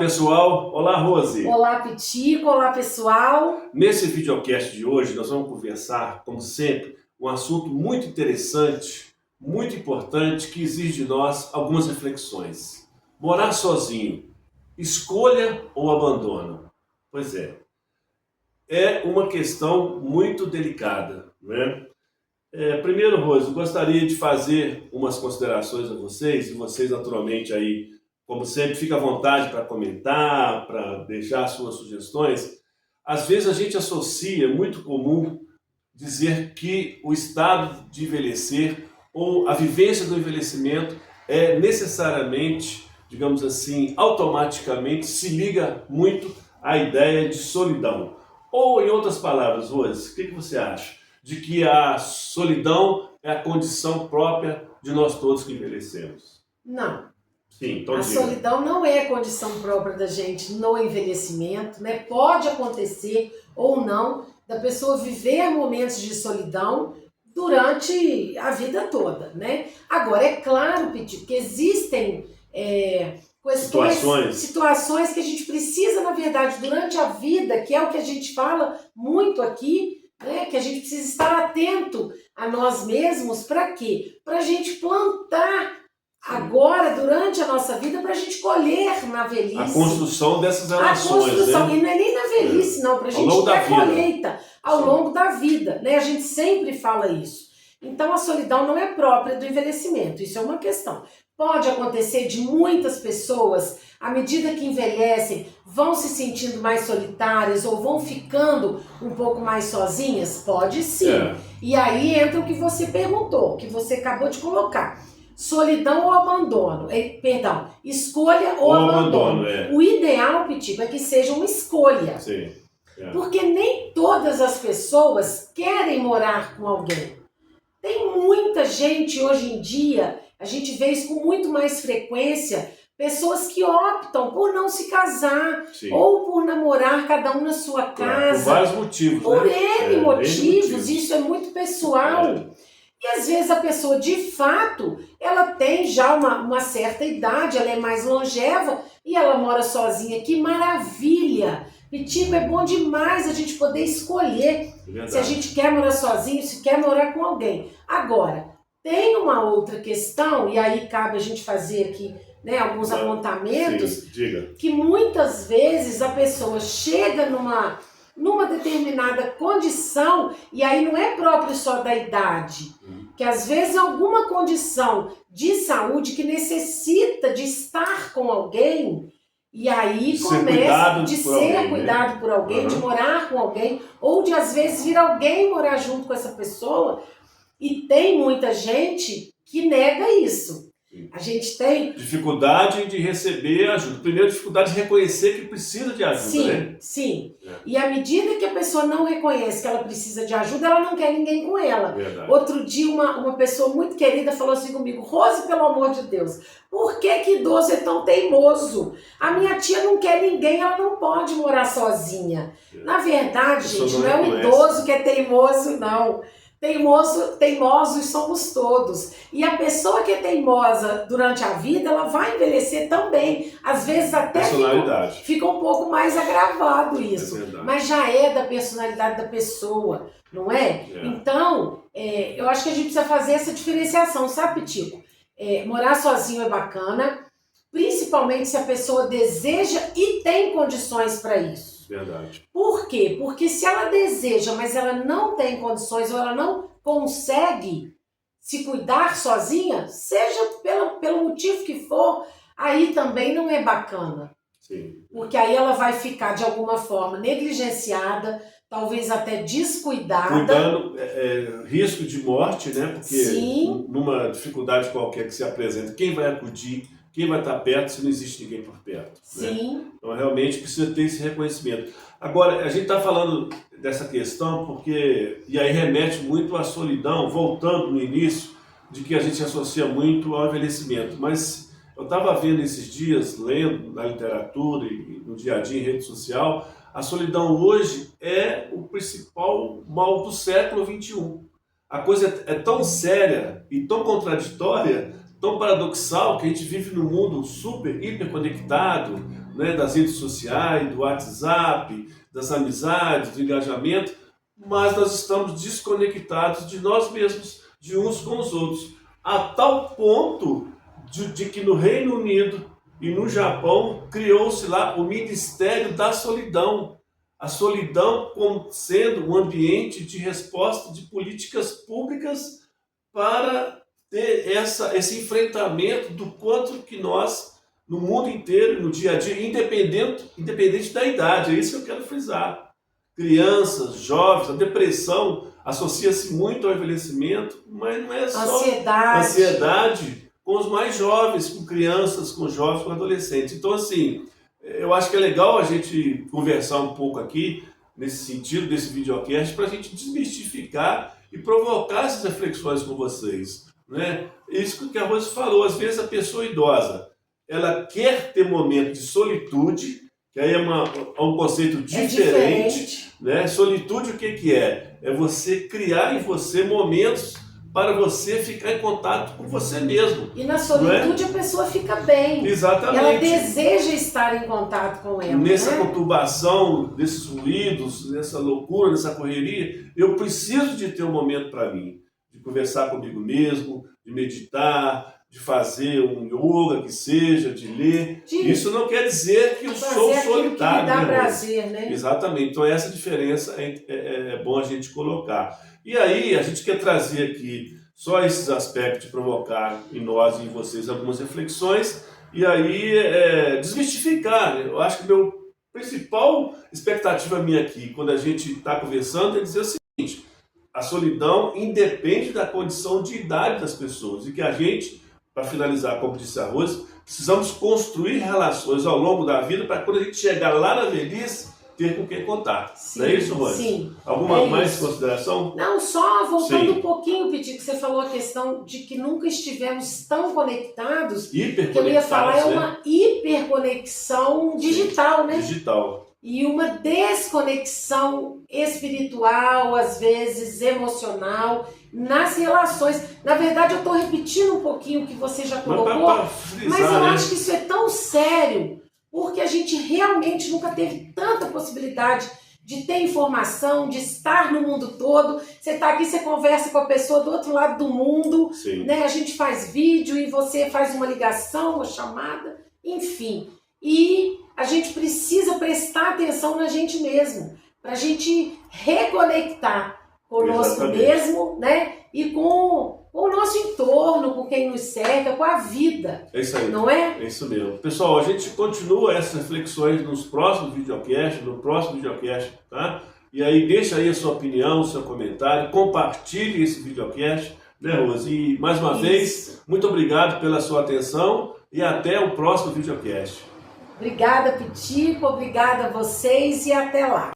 pessoal. Olá, Rose. Olá, Pitico. Olá, pessoal. Nesse videocast de hoje, nós vamos conversar, como sempre, um assunto muito interessante, muito importante, que exige de nós algumas reflexões. Morar sozinho, escolha ou abandono? Pois é uma questão muito delicada, né? Primeiro, Rose, eu gostaria de fazer umas considerações a vocês, e vocês, naturalmente, aí, como sempre, fica à vontade para comentar, para deixar suas sugestões. Às vezes a gente associa, muito comum, dizer que o estado de envelhecer ou a vivência do envelhecimento é necessariamente, digamos assim, automaticamente se liga muito à ideia de solidão. Ou, em outras palavras, Rose, o que você acha? De que a solidão é a condição própria de nós todos que envelhecemos? Não. Sim, então a diga. solidão não é a condição própria da gente no envelhecimento, né? Pode acontecer ou não da pessoa viver momentos de solidão durante a vida toda, né? Agora, é claro, Piti, que existem situações que a gente precisa, na verdade, durante a vida, que é o que a gente fala muito aqui, né? Que a gente precisa estar atento a nós mesmos. Para quê? Para a gente plantar agora, durante a nossa vida, para a gente colher na velhice. A construção dessas relações, a construção, né? E não é nem na velhice, não, para a gente ter a colheita ao longo da vida, né? A gente sempre fala isso. Então, a solidão não é própria do envelhecimento, isso é uma questão. Pode acontecer de muitas pessoas, à medida que envelhecem, vão se sentindo mais solitárias ou vão ficando um pouco mais sozinhas? Pode sim. E aí entra o que você perguntou, que você acabou de colocar. Solidão ou abandono? Perdão, escolha ou abandono. O ideal, Pitico, é que seja uma escolha. Sim. Porque nem todas as pessoas querem morar com alguém. Tem muita gente hoje em dia, a gente vê isso com muito mais frequência, pessoas que optam por não se casar, ou por namorar cada um na sua casa. Por vários motivos, por né? N motivos, isso é muito pessoal. E às vezes a pessoa, de fato, ela tem já uma certa idade, ela é mais longeva e ela mora sozinha. Que maravilha! Pitico, é bom demais a gente poder escolher se a gente quer morar sozinho, se quer morar com alguém. Agora, tem uma outra questão, e aí cabe a gente fazer aqui, né, alguns apontamentos, que muitas vezes a pessoa chega numa determinada condição, e aí não é próprio só da idade, que às vezes alguma condição de saúde que necessita de estar com alguém, e aí começa de ser cuidado por alguém, de morar com alguém, ou de às vezes vir alguém morar junto com essa pessoa, e tem muita gente que nega isso. A gente tem dificuldade de receber ajuda. Primeiro, dificuldade de reconhecer que precisa de ajuda, né? Sim. E à medida que a pessoa não reconhece que ela precisa de ajuda, ela não quer ninguém com ela. Verdade. Outro dia, uma pessoa muito querida falou assim comigo: Rose, pelo amor de Deus, por que idoso é tão teimoso? A minha tia não quer ninguém, ela não pode morar sozinha. Na verdade, gente, não é o idoso que é teimoso, não. Teimosos somos todos. E a pessoa que é teimosa durante a vida, ela vai envelhecer também. Às vezes até fica um pouco mais agravado isso. Mas já é da personalidade da pessoa, não é? Então, eu acho que a gente precisa fazer essa diferenciação, sabe, Pitico? Morar sozinho é bacana, principalmente se a pessoa deseja e tem condições para isso. Verdade. Por quê? Porque se ela deseja, mas ela não tem condições ou ela não consegue se cuidar sozinha, seja pelo motivo que for, aí também não é bacana. Sim. Porque aí ela vai ficar de alguma forma negligenciada, talvez até descuidada. Cuidando, risco de morte, né? Porque numa dificuldade qualquer que se apresenta, quem vai acudir? Quem vai estar perto se não existe ninguém por perto? Sim. Né? Então, realmente, precisa ter esse reconhecimento. Agora, a gente está falando dessa questão porque... E aí remete muito à solidão, voltando no início, de que a gente associa muito ao envelhecimento. Mas eu estava vendo esses dias, lendo na literatura e no dia a dia em rede social, a solidão hoje é o principal mal do século XXI. A coisa é tão séria e tão contraditória, tão paradoxal, que a gente vive num mundo super, hiper conectado, né, das redes sociais, do WhatsApp, das amizades, do engajamento, mas nós estamos desconectados de nós mesmos, de uns com os outros, a tal ponto de que no Reino Unido e no Japão criou-se lá o Ministério da Solidão. A solidão como sendo um ambiente de resposta de políticas públicas para ter esse enfrentamento do quanto que nós, no mundo inteiro, no dia a dia, independente da idade, é isso que eu quero frisar. Crianças, jovens, a depressão associa-se muito ao envelhecimento, mas não é só ansiedade com os mais jovens, com crianças, com jovens, com adolescentes. Então, assim, eu acho que é legal a gente conversar um pouco aqui, nesse sentido, desse videocast, para a gente desmistificar e provocar essas reflexões com vocês, né? Isso que a Rose falou, às vezes a pessoa idosa, ela quer ter momento de solitude, que aí é um conceito diferente, né? Solitude o que é? É você criar em você momentos para você ficar em contato com você mesmo. E na solitude a pessoa fica bem. Exatamente. Ela deseja estar em contato com ela. Nessa conturbação, desses ruídos, nessa loucura, nessa correria, eu preciso de ter um momento para mim, de conversar comigo mesmo, de meditar, de fazer um yoga que seja, de ler. Isso não quer dizer que eu sou solitário. Que me dá prazer, né? Exatamente. Então essa diferença é bom a gente colocar. E aí a gente quer trazer aqui só esses aspectos de provocar em nós e em vocês algumas reflexões e aí desmistificar, né? Eu acho que meu principal expectativa minha aqui, quando a gente está conversando, é dizer o seguinte: a solidão independe da condição de idade das pessoas e que a gente, para finalizar, como disse a Rose, precisamos construir relações ao longo da vida para quando a gente chegar lá na velhice, ter com quem contar. Sim, não é isso, Rose? Sim. Alguma mais consideração? Não, só voltando um pouquinho, Piti, que você falou a questão de que nunca estivemos tão conectados, que eu ia falar é uma hiperconexão digital, né? Digital. E uma desconexão espiritual, às vezes emocional, nas relações. Na verdade, eu estou repetindo um pouquinho o que você já colocou, mas eu acho que isso é tão sério, porque a gente realmente nunca teve tanta possibilidade de ter informação, de estar no mundo todo. Você está aqui, você conversa com a pessoa do outro lado do mundo, né? A gente faz vídeo e você faz uma ligação, uma chamada, enfim. E a gente precisa prestar atenção na gente mesmo, para a gente reconectar conosco mesmo, né? E com o nosso entorno, com quem nos cerca, com a vida. É isso aí. Não é? É isso mesmo. Pessoal, a gente continua essas reflexões nos próximos videocasts, no próximo videocast, tá? E aí deixa aí a sua opinião, o seu comentário, compartilhe esse videocast, né, Rose? E mais uma vez, muito obrigado pela sua atenção e até o próximo videocast. Obrigada, Pitico, obrigada a vocês e até lá.